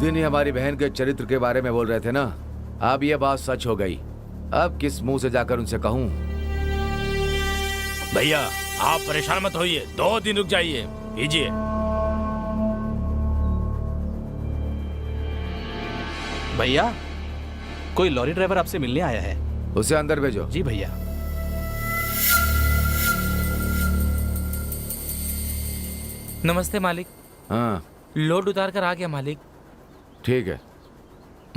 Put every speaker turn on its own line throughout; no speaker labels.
दिन ही हमारी बहन के चरित्र के बारे में बोल रहे थे ना, अब ये बात सच हो गई। अब किस मुंह से जाकर उनसे कहूं?
भैया आप परेशान मत होइए, 2 दिन रुक जाइए, कीजिए।
भैया कोई लॉरी ड्राइवर आपसे मिलने आया है।
उसे अंदर भेजो।
जी भैया।
नमस्ते मालिक।
हाँ
लोड उतार कर आ गया मालिक।
ठीक है।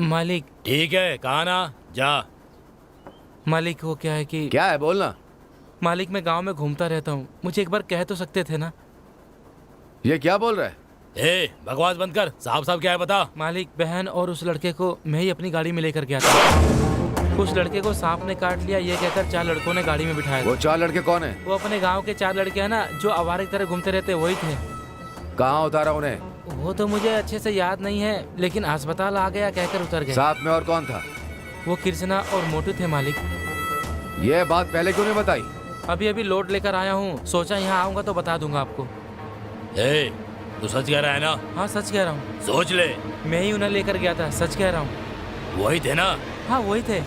मालिक।
ठीक है, कहा ना, जा।
मालिक वो क्या है कि
क्या है, बोलना।
मालिक मैं गांव में घूमता रहता हूँ, मुझे एक बार कह तो सकते थे ना।
ये क्या बोल रहा है?
बकवास बंद कर, साहब साहब क्या है बता।
मालिक बहन और उस लड़के को मैं ही अपनी गाड़ी में लेकर गया था। उस लड़के को सांप ने काट लिया, ये कहकर 4 लड़कों ने गाड़ी में बिठाया।
वो 4 लड़के कौन है?
वो अपने गांव के 4 लड़के हैं ना, जो आवारा की तरह घूमते रहते, वही थे।
कहाँ उतारा उन्हें?
वो तो मुझे अच्छे से याद नहीं है, लेकिन अस्पताल आ गया कहकर उतर गए।
साथ में और कौन था?
वो कृष्णा और मोटू थे मालिक।
ये बात पहले क्यों नहीं बताई?
अभी अभी लोड लेकर आया हूँ, सोचा यहाँ आऊंगा तो बता दूंगा आपको।
तू सच कह रहा है ना?
हाँ सच कह रहा हूँ।
सोच ले।
मैं ही उन्हें लेकर गया था, सच कह रहा हूँ।
वही थे ना?
हाँ वही थे।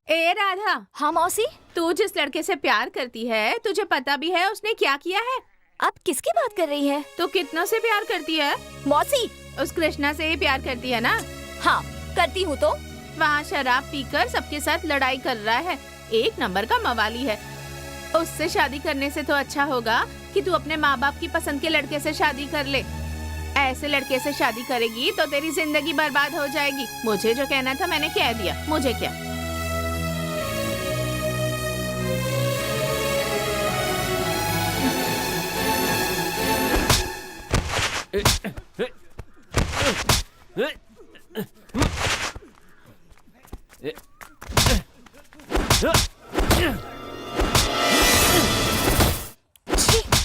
ए राधा।
हाँ मौसी।
तू जिस लड़के से प्यार करती है, तुझे पता भी है उसने क्या किया है?
आप किसकी बात कर रही हैं?
तू कितनों से प्यार करती है?
मौसी
उस कृष्णा से ही प्यार करती है ना?
हाँ करती हूँ। तो
वहाँ शराब पीकर सबके साथ लड़ाई कर रहा है, 1 नंबर का मवाली है। उससे शादी करने से तो अच्छा होगा कि तू अपने माँ बाप की पसंद के लड़के से शादी कर ले। ऐसे लड़के से शादी करेगी तो तेरी जिंदगी बर्बाद हो जाएगी। मुझे जो कहना था मैंने कह दिया, मुझे क्या।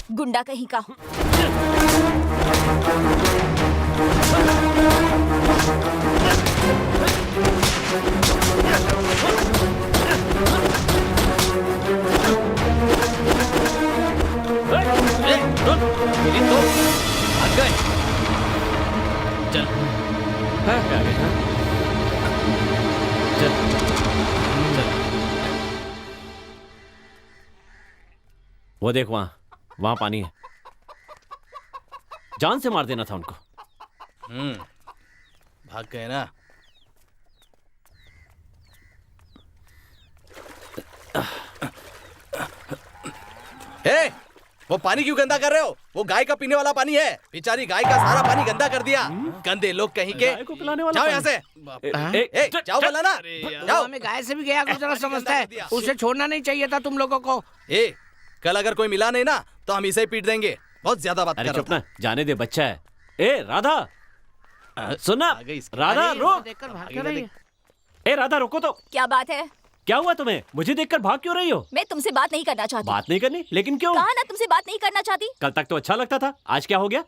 गुंडा कहीं का।
चल चल चल।
वो देख वहां पानी है, जान से मार देना था उनको।
भाग गए ना। वो पानी क्यों गंदा कर रहे हो? वो गाय का पीने वाला पानी है। बेचारी गाय का सारा पानी गंदा कर दिया। गंदे लोग कहीं के।
गाय को पिलाने वाला
जाओ यहाँ से। जाओ बोला ना। जाओ।
हमें गाय से भी गया गुजरा समझता है, उसे छोड़ना नहीं चाहिए था तुम लोगों को।
कल अगर कोई मिला नहीं ना तो हम इसे पीट देंगे। बहुत ज्यादा बात कर रहा है।
चुप ना, जाने दे, बच्चा है। राधा सुनना, राधा रो।
देखकर भाग क्यों रही है?
राधा रुको तो।
क्या बात है?
क्या हुआ तुम्हें? मुझे देखकर भाग क्यों रही हो?
मैं तुमसे बात नहीं करना चाहती।
बात नहीं करनी? लेकिन क्यों?
कहा ना तुमसे बात नहीं करना चाहती।
कल तक तो अच्छा लगता था, आज क्या हो गया?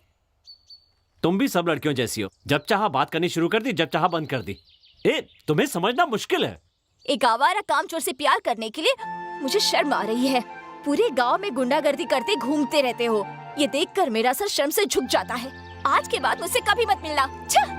तुम भी सब लड़कियों जैसी हो, जब चाहा बात करनी शुरू कर दी, जब चाहा बंद कर दी। तुम्हें समझना मुश्किल है।
एक आवारा कामचोर से प्यार करने के लिए मुझे शर्म आ रही है। पूरे गांव में गुंडागर्दी करते घूमते रहते हो, ये देखकर मेरा सर शर्म से झुक जाता है। आज के बाद मुझसे कभी मत मिलना। छह!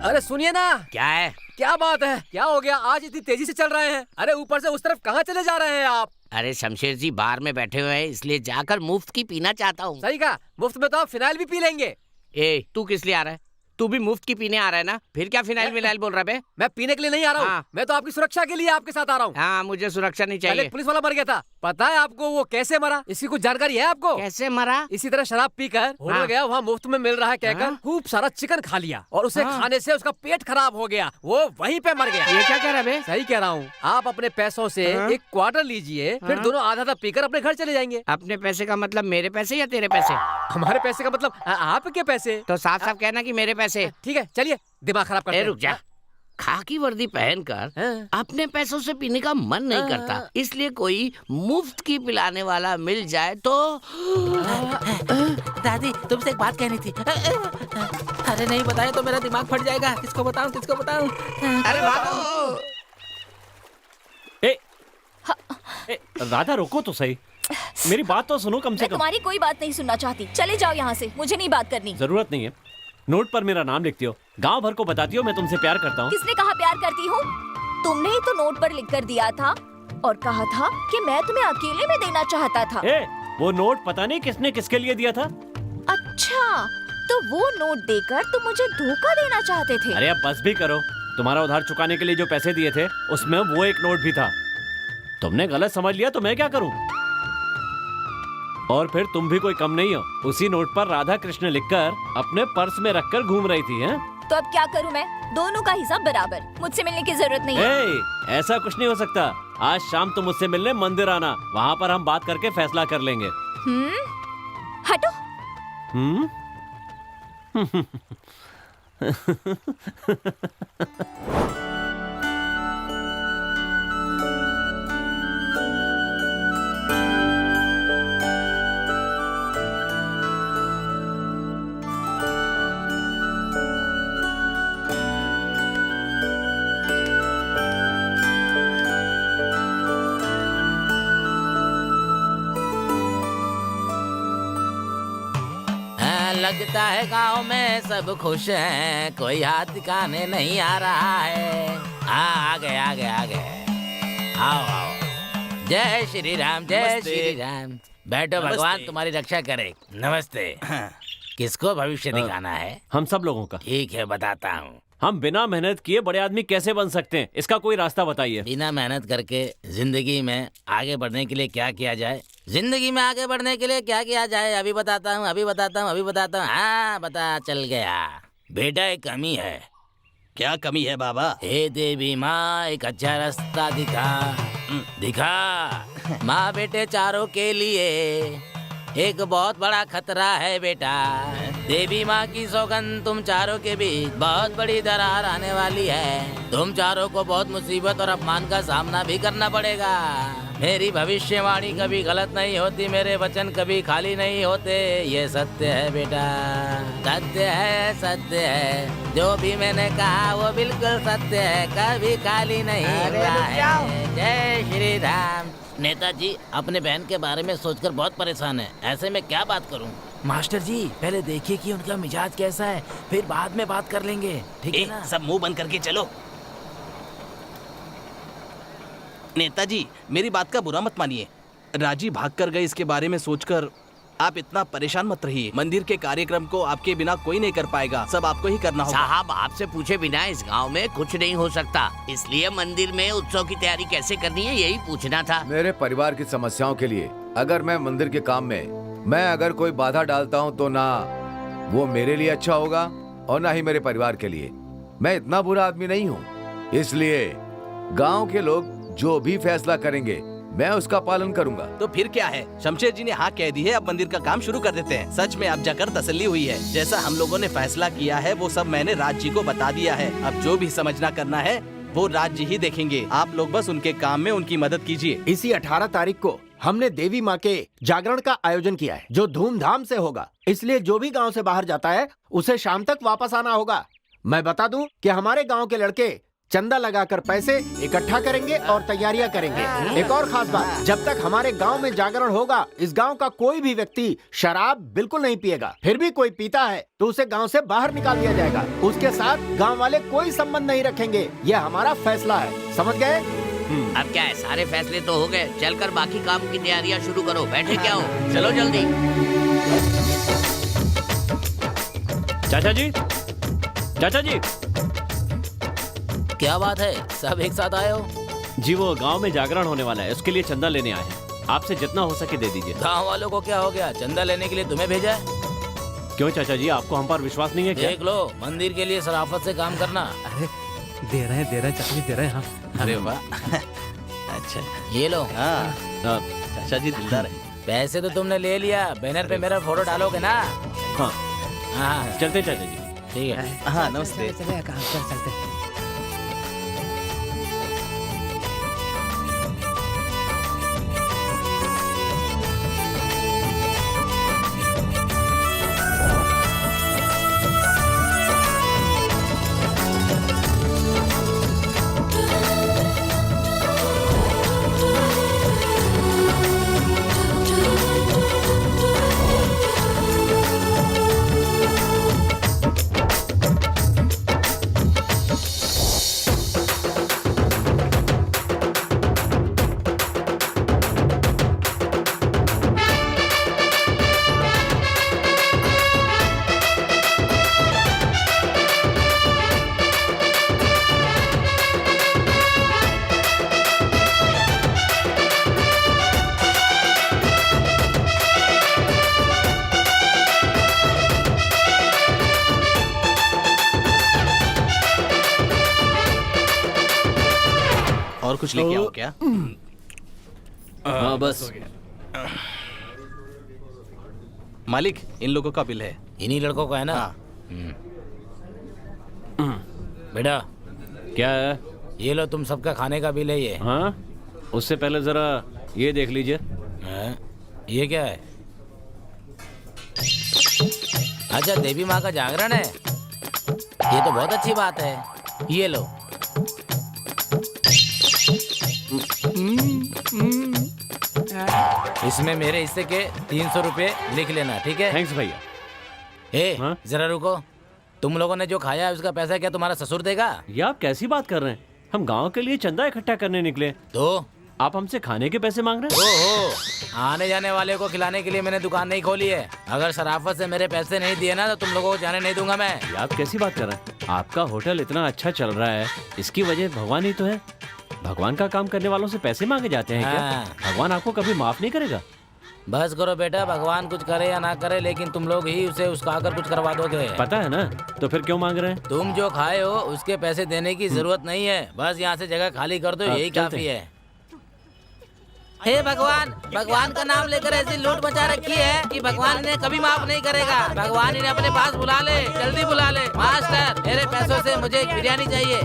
अरे सुनिए ना।
क्या है?
क्या बात है? क्या हो गया? आज इतनी तेजी से चल रहे हैं? अरे ऊपर से उस तरफ कहाँ चले जा रहे हैं आप?
अरे शमशेर जी बार में बैठे हुए हैं, इसलिए जाकर मुफ्त की पीना चाहता हूँ।
सही कहा, मुफ्त में तो आप फिनाइल भी पी लेंगे।
तू किस लिए आ रहा है? तू भी मुफ्त की पीने आ रहा है ना, फिर क्या फिनाइल विनाइल बोल रहा है?
मैं पीने के लिए नहीं आ रहा हूँ।
हाँ।
मैं तो आपकी सुरक्षा के लिए आपके साथ आ रहा हूँ।
हाँ मुझे सुरक्षा नहीं
कल
चाहिए।
एक पुलिस वाला मर गया था, पता है आपको वो कैसे मरा? इसकी कुछ जानकारी है आपको?
कैसे मरा?
इसी तरह शराब पीकर होटल गया, वहाँ मुफ्त में मिल रहा है कहकर खूब सारा चिकन खा लिया और उसे खाने से उसका पेट खराब हो गया, वो वहीं पे मर गया।
ये क्या कह रहा है?
सही कह रहा हूँ। आप अपने पैसों से एक क्वार्टर लीजिए, फिर दोनों आधा आधा पीकर अपने घर चले जाएंगे।
अपने पैसे का मतलब मेरे पैसे या तेरे पैसे?
हमारे पैसे का मतलब आपके पैसे।
तो साफ साफ कहना कि मेरे पैसे कैसे?
ठीक है चलिए, दिमाग खराब करते
ए
हैं।
रुक जा। खाकी वर्दी पहनकर
हाँ।
अपने पैसों से पीने का मन नहीं करता, इसलिए कोई मुफ्त की पिलाने वाला मिल जाए तो।
दादी तुमसे एक बात कहनी थी। अरे नहीं बताए तो मेरा दिमाग फट जाएगा। किसको बताऊं किसको बताऊं?
अरे भागो।
ए, राधा रुको तो सही, मेरी बात तो सुनो कम से
मैं
कम।
तुम्हारी कोई बात नहीं सुनना चाहती, चले जाओ यहाँ से, मुझे नहीं बात करनी।
जरूरत नहीं है, नोट पर मेरा नाम लिखती हो, गांव भर को बताती हो मैं तुमसे प्यार करता हूँ।
किसने कहा प्यार करती हूँ? तुमने ही तो नोट पर लिख कर दिया था और कहा था कि मैं तुम्हें अकेले में देना चाहता था।
ए, वो नोट पता नहीं किसने किसके लिए दिया था।
अच्छा, तो वो नोट देकर तुम मुझे धोखा देना चाहते थे।
अरे अब बस भी करो, तुम्हारा उधार चुकाने के लिए जो पैसे दिए थे उसमें वो एक नोट भी था। तुमने गलत समझ लिया तो मैं क्या करूं? और फिर तुम भी कोई कम नहीं हो, उसी नोट पर राधा कृष्ण लिखकर अपने पर्स में रखकर घूम रही थी। हैं?
तो अब क्या करूं मैं? दोनों का हिसाब बराबर, मुझसे मिलने की जरूरत नहीं है।
ए, ऐसा कुछ नहीं हो सकता। आज शाम तुम मुझसे मिलने मंदिर आना, वहाँ पर हम बात करके फैसला कर लेंगे।
हटो।
लगता है गांव में सब खुश हैं, कोई हाथ दिखाने नहीं आ रहा है। हाँ, आ गए आ गए आ गए। आओ आओ। जय श्री राम, जय श्री राम। बैठो, भगवान तुम्हारी रक्षा करे। नमस्ते। किसको भविष्य दिखाना है?
हम सब लोगों का।
ठीक है, बताता हूँ।
हम बिना मेहनत किए बड़े आदमी कैसे बन सकते हैं, इसका कोई रास्ता बताइए।
बिना मेहनत करके जिंदगी में आगे बढ़ने के लिए क्या किया जाए? जिंदगी में आगे बढ़ने के लिए क्या किया जाए? अभी बताता हूँ, अभी बताता हूँ, अभी बताता हूँ। हाँ, पता चल गया। बेटा, एक कमी है।
क्या कमी है बाबा?
हे देवी माँ, एक अच्छा रास्ता दिखा। माँ बेटे चारों के लिए एक बहुत बड़ा खतरा है बेटा। देवी माँ की सौगंध, तुम चारों के बीच बहुत बड़ी दरार आने वाली है। तुम चारों को बहुत मुसीबत और अपमान का सामना भी करना पड़ेगा। मेरी भविष्यवाणी कभी गलत नहीं होती, मेरे वचन कभी खाली नहीं होते। ये सत्य है बेटा, सत्य है, सत्य है। जो भी मैंने कहा वो बिल्कुल सत्य है, कभी खाली नहीं हुआ है। जय श्री राम। नेताजी अपने बहन के बारे में सोचकर बहुत परेशान है, ऐसे में क्या बात करूं? मास्टर जी, पहले देखिए कि उनका मिजाज कैसा है, फिर बाद में बात कर लेंगे, ठीक है ना?
सब मुंह बंद करके चलो। नेताजी, मेरी बात का बुरा मत मानिए। राजी भाग कर गए, इसके बारे में सोचकर आप इतना परेशान मत रहिए। मंदिर के कार्यक्रम को आपके बिना कोई नहीं कर पाएगा, सब आपको ही करना होगा।
साहब, आपसे पूछे बिना इस गांव में कुछ नहीं हो सकता, इसलिए मंदिर में उत्सव की तैयारी कैसे करनी है यही पूछना था।
मेरे परिवार की समस्याओं के लिए अगर मैं मंदिर के काम में अगर कोई बाधा डालता हूँ तो ना वो मेरे लिए अच्छा होगा और ना ही मेरे परिवार के लिए। मैं इतना बुरा आदमी नहीं हूँ, इसलिए गांव के लोग जो भी फैसला करेंगे मैं उसका पालन करूंगा।
तो फिर क्या है, शमशेर जी ने हाँ कह दी है, अब मंदिर का काम शुरू कर देते हैं। सच में अब जाकर तसल्ली हुई है। जैसा हम लोगों ने फैसला किया है वो सब मैंने राज जी को बता दिया है। अब जो भी समझना करना है वो राज जी ही देखेंगे, आप लोग बस उनके काम में उनकी मदद कीजिए।
इसी 18 तारीख को हमने देवी माँ के जागरण का आयोजन किया है, जो धूमधाम से होगा। इसलिए जो भी गांव से बाहर जाता है उसे शाम तक वापस आना होगा। मैं बता दूं कि हमारे गांव के लड़के चंदा लगाकर पैसे इकट्ठा करेंगे और तैयारियां करेंगे। एक और खास बात, जब तक हमारे गांव में जागरण होगा इस गांव का कोई भी व्यक्ति शराब बिल्कुल नहीं पिएगा। फिर भी कोई पीता है तो उसे गांव से बाहर निकाल दिया जाएगा। उसके साथ गांव वाले कोई संबंध नहीं रखेंगे। यह हमारा फैसला है, समझ गए?
अब क्या है, सारे फैसले तो हो गए, चलकर बाकी काम की तैयारियां शुरू करो। बैठे क्या हो, चलो जल्दी।
चाचा जी, चाचा जी।
क्या बात है, सब एक साथ आए हो?
जी, वो गांव में जागरण होने वाला है, उसके लिए चंदा लेने आए हैं। आपसे जितना हो सके दे दीजिए।
गांव वालों को क्या हो गया, चंदा लेने के लिए तुम्हें भेजा है?
क्यों चाचा जी, आपको हम पर विश्वास नहीं है क्या?
देख लो, मंदिर के लिए शराफत से काम करना।
अरे दे रहे हैं चाचा, दे रहे हैं। हाँ।
अरे वाह, अच्छा।
ये लो।
हाँ, चाचा जी दिलदार है।
पैसे तो तुमने ले लिया, बैनर पे मेरा फोटो डालोगे ना?
हाँ,
हाँ,
चलते चाचा जी।
ठीक है।
हाँ नमस्ते।
चले काम कर चलते हैं।
और कुछ लेके आओ क्या?
हाँ बस।
मालिक इन लोगों का बिल है।
इन्हीं लड़कों का है ना? बेटा
क्या है?
ये लो, तुम सबका खाने का बिल है ये।
हाँ, उससे पहले जरा ये देख लीजिए।
हैं? ये क्या है? अच्छा, देवी माँ का जागरण है। ये तो बहुत अच्छी बात है। ये लो। इसमें मेरे हिस्से के 300 रुपए लिख लेना, ठीक है?
थैंक्स भैया। हाँ?
जरा रुको। तुम लोगों ने जो खाया है उसका पैसा क्या तुम्हारा ससुर देगा?
ये आप कैसी बात कर रहे हैं? हम गांव के लिए चंदा इकट्ठा करने निकले,
तो
आप हमसे खाने के पैसे मांग रहे हैं?
ओहो, आने जाने वाले को खिलाने के लिए मैंने दुकान नहीं खोली है। अगर शराफत से मेरे पैसे नहीं दिए ना तो तुम लोगों को जाने नहीं दूंगा मैं।
ये आप कैसी बात कर रहे हैं? आपका होटल इतना अच्छा चल रहा है, इसकी वजह भगवान ही तो है। भगवान का काम करने वालों से पैसे मांगे जाते हैं क्या?
हाँ।
भगवान आपको कभी माफ नहीं करेगा।
बस करो बेटा, भगवान कुछ करे या ना करे, लेकिन तुम लोग ही उसे उसका आकर कुछ करवा दोगे।
पता है ना, तो फिर क्यों मांग रहे हैं?
तुम जो खाए हो उसके पैसे देने की जरूरत नहीं है। बस यहाँ से जगह खाली कर दो, यही
चलते
काफी है। हे भगवान, भगवान का नाम लेकर ऐसी लूट मचा रखी है कि भगवान इन्हें कभी माफ नहीं करेगा। भगवान इन्हें अपने पास बुला ले, जल्दी बुला ले। मास्टर, मेरे पैसों से मुझे एक बिरयानी चाहिए।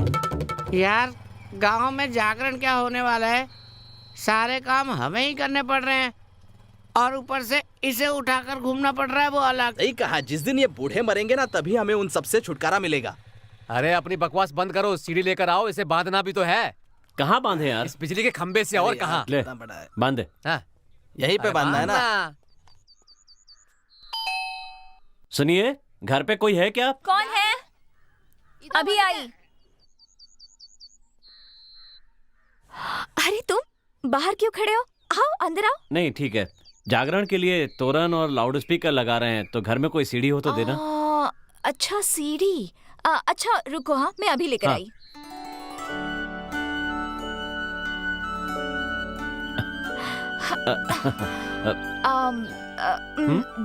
यार गांव में जागरण क्या होने वाला है? सारे काम हमें ही करने पड़ रहे हैं और ऊपर से इसे उठाकर घूमना पड़ रहा है, वो अलग।
सही कहा, जिस दिन ये बूढ़े मरेंगे ना तभी हमें उन सबसे छुटकारा मिलेगा।
अरे अपनी बकवास बंद करो, सीढ़ी लेकर आओ, इसे बांधना भी तो है।
कहाँ बांधे यार?
इस बिजली के खंबे से और कहाँ?
ले बांध दे।
हाँ,
यहीं पे बांधना है ना?
सुनिए, घर पे कोई है क्या?
कौन है? अभी आई। अरे तुम बाहर क्यों खड़े हो? आओ अंदर आओ।
नहीं ठीक है, जागरण के लिए तोरण और लाउड स्पीकर लगा रहे हैं, तो घर में कोई सीढ़ी हो तो देना।
अच्छा सीढ़ी। अच्छा रुको, हाँ मैं अभी लेकर
हाँ।
आई।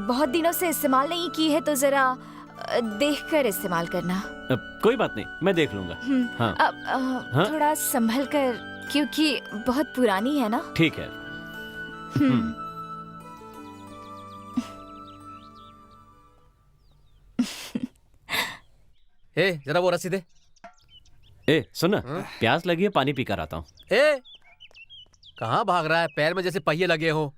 बहुत दिनों से इस्तेमाल नहीं की है तो जरा देखकर इस्तेमाल करना।
कोई बात नहीं, मैं देख लूंगा। हाँ। हाँ?
थोड़ा संभल कर, क्योंकि बहुत पुरानी है ना।
ठीक है।
ए जरा वो रस्सी दे।
ए सुन ना, प्यास लगी है, पानी पीकर आता हूँ।
ए कहाँ भाग रहा है? पैर में जैसे पहिए लगे हो।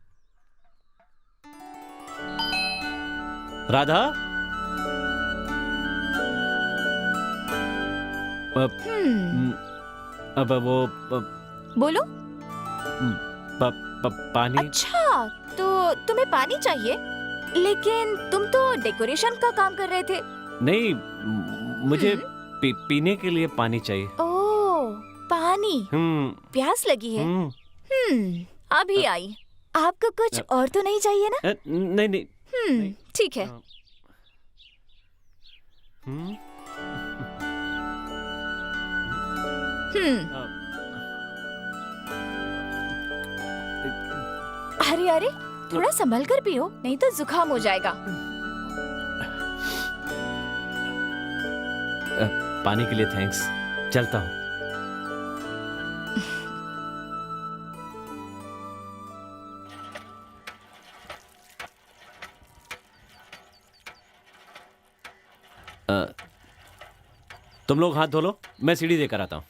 राधा, अब वो
बोलो।
पानी।
अच्छा तो तुम्हें पानी चाहिए, लेकिन तुम तो डेकोरेशन का काम कर रहे थे।
नहीं, मुझे पीने के लिए पानी चाहिए।
ओह पानी। प्यास लगी है। अभी आई। आपको कुछ और तो नहीं चाहिए ना?
नहीं नहीं।
ठीक है। अरे अरे थोड़ा संभल कर पियो, नहीं तो जुकाम हो जाएगा।
पानी के लिए थैंक्स, चलता हूँ। तुम लोग हाथ धो लो, मैं सीढ़ी देकर आता हूँ।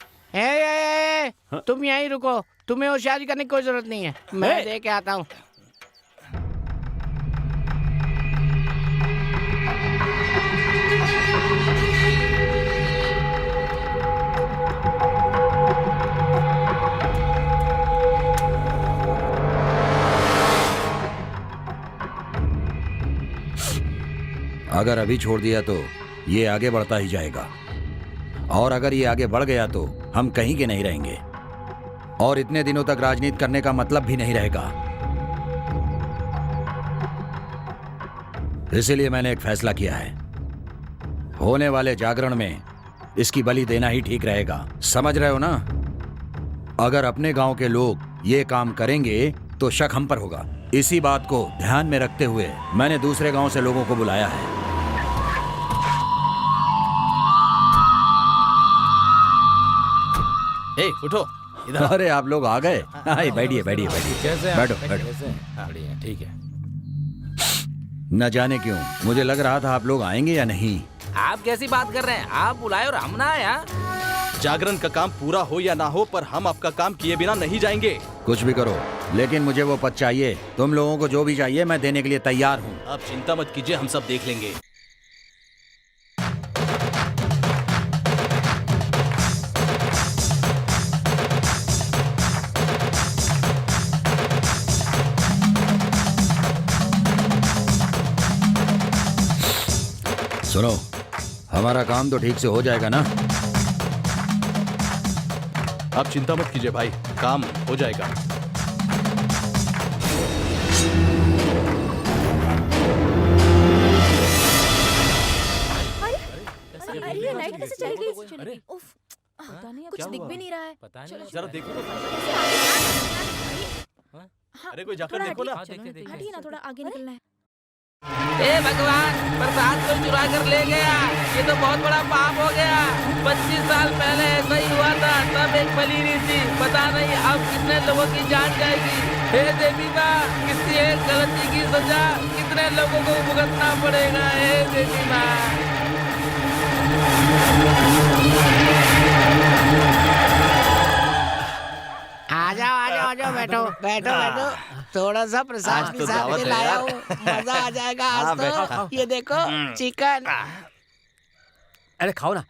हाँ? तुम यहीं रुको, तुम्हें होशियारी करने की कोई जरूरत नहीं है, मैं दे के आता हूँ।
अगर अभी छोड़ दिया तो ये आगे बढ़ता ही जाएगा, और अगर ये आगे बढ़ गया तो हम कहीं के नहीं रहेंगे, और इतने दिनों तक राजनीति करने का मतलब भी नहीं रहेगा। इसीलिए मैंने एक फैसला किया है, होने वाले जागरण में इसकी बलि देना ही ठीक रहेगा। समझ रहे हो ना? अगर अपने गांव के लोग ये काम करेंगे तो शक हम पर होगा। इसी बात को ध्यान में रखते हुए मैंने दूसरे गांव से लोगों को बुलाया है।
उठो इधर।
अरे आप लोग आ गए? बैठिए बैठिए बैठिए,
कैसे
बैठो
कैसे?
बैठो।
बढ़िया, ठीक है।
न जाने क्यों मुझे लग रहा था आप लोग आएंगे या नहीं।
आप कैसी बात कर रहे हैं? आप बुलाए और हम ना आया।
जागरण का काम पूरा हो या ना हो, पर हम आपका काम किए बिना नहीं जाएंगे।
कुछ भी करो, लेकिन मुझे वो पद चाहिए। तुम लोगों को जो भी चाहिए मैं देने के लिए तैयार हूँ।
आप चिंता मत कीजिए, हम सब देख लेंगे।
सुनो, हमारा काम तो ठीक से हो जाएगा ना?
आप चिंता मत कीजिए भाई, काम हो जाएगा।
अरे ये लाइट कैसे चली गई? उफ, पता नहीं, कुछ दिख भी नहीं रहा है।
पता नहीं,
जरा देखो तो। अरे कोई जाकर देखो ना।
हटिए ना, थोड़ा आगे निकलना है।
हे भगवान, प्रसाद को चुरा कर ले गया। ये तो बहुत बड़ा पाप हो गया। 25 साल पहले ऐसा ही हुआ था, तब एक बलि दी थी। पता नहीं अब कितने लोगों की जान जाएगी। हे देवी माँ, किसी एक गलती की सजा कितने लोगों को भुगतना पड़ेगा। हे देवी माँ।
आ जाओ, बैठो बैठो बैठो। थोड़ा सा प्रसाद
आज
भी
तो
साथ
दावत
में
है
लाया
यार।
हूँ, मजा आ जाएगा
हाँ,
आज तो। ये देखो चिकन।
अरे खाओ ना।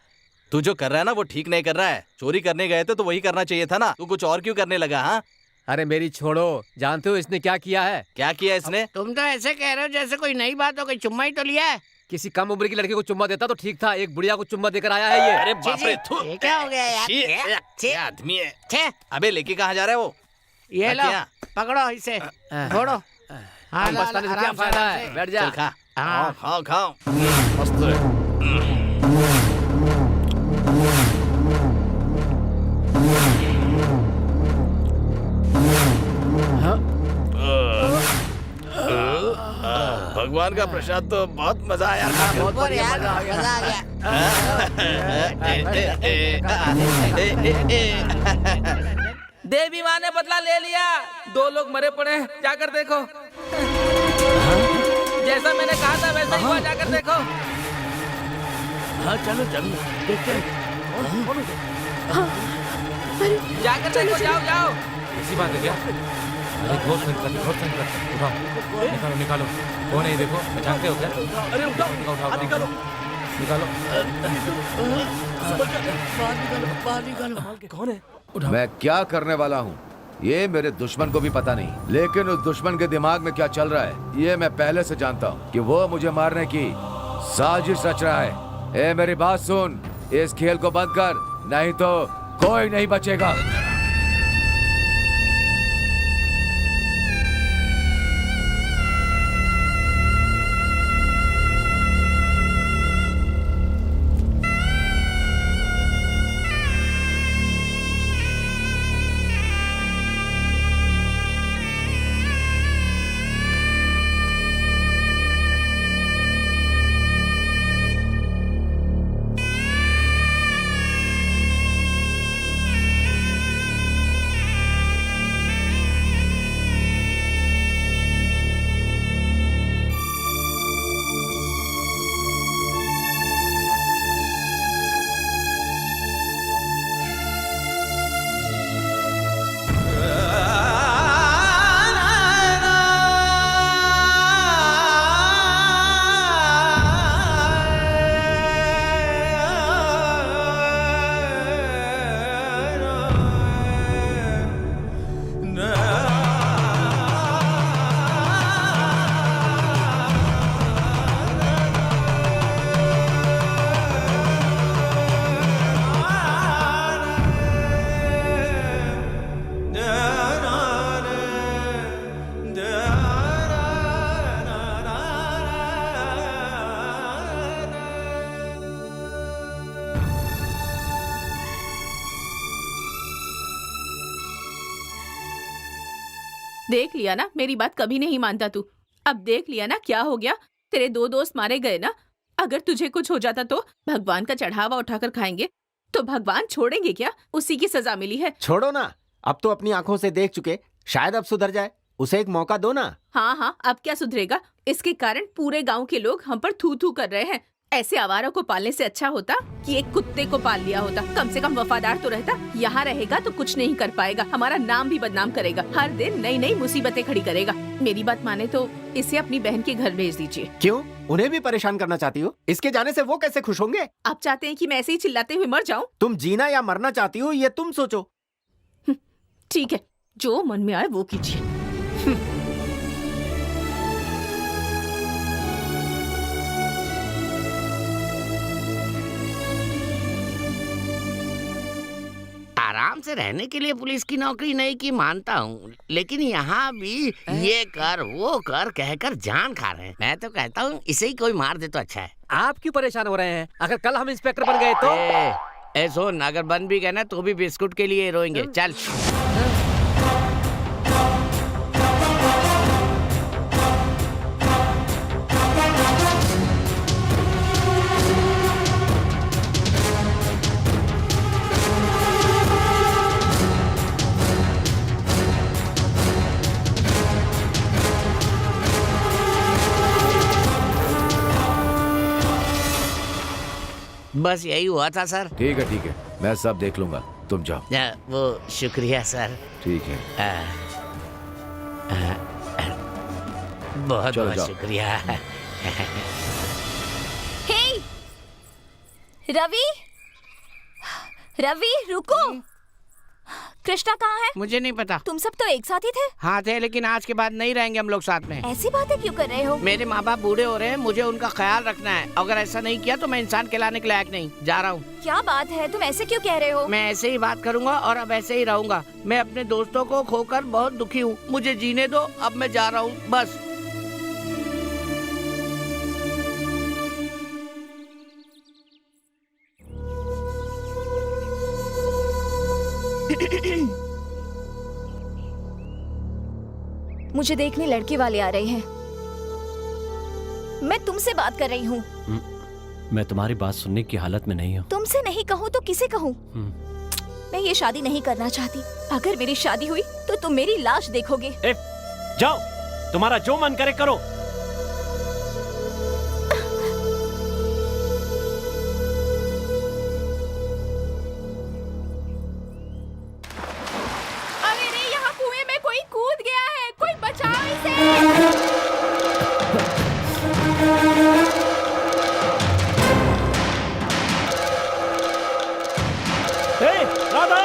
तू जो कर रहा है ना वो ठीक नहीं कर रहा है। चोरी करने गए थे तो वही करना चाहिए था ना। तू कुछ और क्यों करने लगा? हाँ,
अरे मेरी छोड़ो, जानते हो इसने क्या किया है?
क्या किया इसने?
तुम तो ऐसे कह रहे हो जैसे कोई नई बात हो गई। चुम्मा ही तो लिया है।
किसी कम उम्र की लड़की को चुम्मा देता तो ठीक था, एक बुढ़िया को चुम्मा देकर आया है ये।
अरे बाप रे, थू।
ये क्या हो गया यार?
छी,
छी,
क्या आदमी है।
छे,
अबे लेके कहाँ जा रहा है वो?
ये लो,
क्या?
पकड़ो इसे, छोड़ो। हाँ,
हम पछताने से क्या
आराम
फायदा
आराम
है?
से।
बैठ जा।
चल खा।
हाँ।
खाओ खाओ। मस्त है। भगवान का प्रसाद तो बहुत मजा आया।
बहुत बढ़िया, मजा आ गया।
देवी माँ ने बदला ले लिया। 2 लोग मरे पड़े हैं, जाकर देखो। जैसा मैंने कहा था वैसा ही हुआ, जाकर देखो।
हाँ चलो चलो, देखते हैं।
जाकर देखो, जाओ जाओ।
ऐसी बात है क्या? अरे घोर संकट, उठाओ, निकालो निकालो। कौन है ये? देखो, पहचानते हो क्या?
अरे उठाओ,
उठाओ
निकालो।
निकालो।
कौन है?
मैं क्या करने वाला हूँ ये मेरे दुश्मन को भी पता नहीं, लेकिन उस दुश्मन के दिमाग में क्या चल रहा है ये मैं पहले से जानता हूँ कि वो मुझे मारने की साजिश रच रहा है। ए मेरी बात सुन, इस खेल को बंद कर, नहीं तो कोई नहीं बचेगा।
देख लिया ना, मेरी बात कभी नहीं मानता तू। अब देख लिया ना क्या हो गया, तेरे 2 दोस्त मारे गए ना। अगर तुझे कुछ हो जाता तो भगवान का चढ़ावा उठाकर खाएंगे, तो भगवान छोड़ेंगे क्या? उसी की सजा मिली है।
छोड़ो ना, अब तो अपनी आंखों से देख चुके, शायद अब सुधर जाए। उसे एक मौका दो ना।
हाँ हाँ, अब क्या सुधरेगा? इसके कारण पूरे गांव के लोग हम पर थू थू कर रहे हैं। ऐसे आवारों को पालने से अच्छा होता कि एक कुत्ते को पाल लिया होता। कम से कम वफादार तो रहता। यहाँ रहेगा तो कुछ नहीं कर पाएगा, हमारा नाम भी बदनाम करेगा, हर दिन नई नई मुसीबतें खड़ी करेगा। मेरी बात माने तो इसे अपनी बहन के घर भेज दीजिए।
क्यों, उन्हें भी परेशान करना चाहती हो? इसके जाने से वो कैसे खुश होंगे?
आप चाहते हैं कि मैं ऐसे ही चिल्लाते हुए मर जाऊं?
तुम जीना या मरना चाहती हो, ये तुम सोचो।
ठीक है, जो मन में आए वो कीजिए।
आराम से रहने के लिए पुलिस की नौकरी नहीं की मानता हूँ, लेकिन यहाँ भी ये कर वो कर कहकर जान खा रहे हैं। मैं तो कहता हूँ इसे ही कोई मार दे तो अच्छा है।
आप क्यों परेशान हो रहे हैं? अगर कल हम इंस्पेक्टर बन गए तो
सुन, अगर बन भी गए ना तो भी बिस्कुट के लिए रोएंगे। चल। बस यही हुआ था सर।
ठीक है, मैं सब देख लूंगा, तुम जाओ।
वो शुक्रिया सर।
ठीक है,
बहुत
चलो
बहुत
जाओ।
शुक्रिया।
हे रवि, रवि रुको। कृष्णा कहाँ है?
मुझे नहीं पता।
तुम सब तो एक साथ ही थे।
हाँ थे, लेकिन आज के बाद नहीं रहेंगे हम लोग साथ में।
ऐसी बातें क्यों कर रहे हो?
मेरे माँ बाप बूढ़े हो रहे हैं, मुझे उनका ख्याल रखना है। अगर ऐसा नहीं किया तो मैं इंसान कहलाने के लायक नहीं। जा रहा हूँ।
क्या बात है, तुम ऐसे क्यों कह रहे हो?
मैं ऐसे ही बात करूँगा और अब ऐसे ही रहूँगा। मैं अपने दोस्तों को खोकर बहुत दुखी हूँ, मुझे जीने दो। अब मैं जा रहा हूँ, बस।
मुझे देखने लड़के वाले आ रहे हैं। मैं तुमसे बात कर रही हूँ।
मैं तुम्हारी बात सुनने की हालत में नहीं हूँ।
तुमसे नहीं कहूँ तो किसे कहूँ? मैं ये शादी नहीं करना चाहती। अगर मेरी शादी हुई तो तुम मेरी लाश देखोगे।
जाओ, तुम्हारा जो मन करे करो।
अरे रे, यहाँ कुएं में कोई कूद गया है, कोई बचाओ इसे।
राधा!